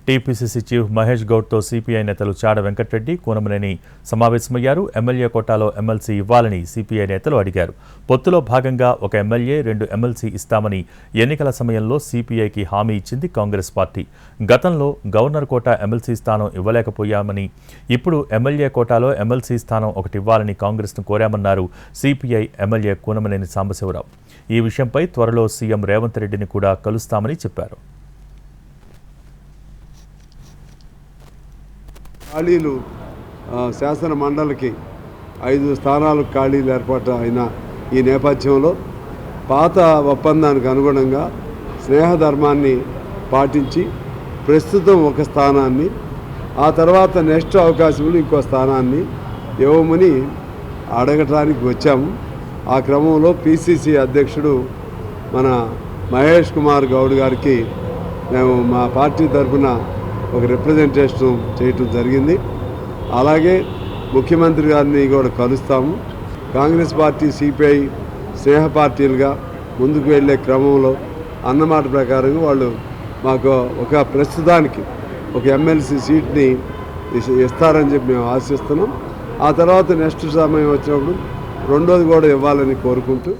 TPCC chief Mahesh గౌడ్తో CPI నేతలు చాడ వెంకటరెడ్డి, కూనమనేని సమావేశమయ్యారు. MLA కోటాలో ఎమ్మెల్సీ ఇవ్వాలని సిపిఐ నేతలు అడిగారు. పొత్తులో భాగంగా ఒక ఎమ్మెల్యే, 2 ఎమ్మెల్సీ ఇస్తామని ఎన్నికల సమయంలో సిపిఐకి హామీ ఇచ్చింది కాంగ్రెస్ పార్టీ. గతంలో గవర్నర్ కోటా ఎమ్మెల్సీ స్థానం ఇవ్వలేకపోయామని, ఇప్పుడు ఎమ్మెల్యే కోటాలో ఎమ్మెల్సీ స్థానం ఒకటి ఇవ్వాలని కాంగ్రెస్ను కోరామన్నారు సిపిఐ ఎమ్మెల్యే కూనమనేని సాంబశివరావు. ఈ విషయంపై త్వరలో సీఎం రేవంత్ రెడ్డిని కూడా కలుస్తామని చెప్పారు. ఖాళీలు శాసన మండలికి 5 స్థానాలు ఖాళీలు ఏర్పాటు అయిన ఈ నేపథ్యంలో పాత ఒప్పందానికి అనుగుణంగా స్నేహధర్మాన్ని పాటించి ప్రస్తుతం ఒక స్థానాన్ని, ఆ తర్వాత నెక్స్ట్ అవకాశంలో ఇంకో స్థానాన్ని ఇవ్వమని అడగటానికి వచ్చాము. ఆ క్రమంలో పిసిసి అధ్యక్షుడు మన మహేష్ కుమార్ గౌడ్ గారికి మేము మా పార్టీ తరఫున ఒక రిప్రజెంటేషన్ చేయటం జరిగింది. అలాగే ముఖ్యమంత్రి గారిని కూడా కలుస్తాము. కాంగ్రెస్ పార్టీ, సిపిఐ స్నేహ పార్టీలుగా ముందుకు వెళ్ళే క్రమంలో అన్నమాట ప్రకారంగా వాళ్ళు మాకు ఒక ప్రస్తుతానికి ఒక ఎమ్మెల్సీ సీట్ని ఇస్తారని చెప్పి మేము ఆశిస్తున్నాం. ఆ తర్వాత నెక్స్ట్ సమయం వచ్చినప్పుడు రెండోది కూడా ఇవ్వాలని కోరుకుంటూ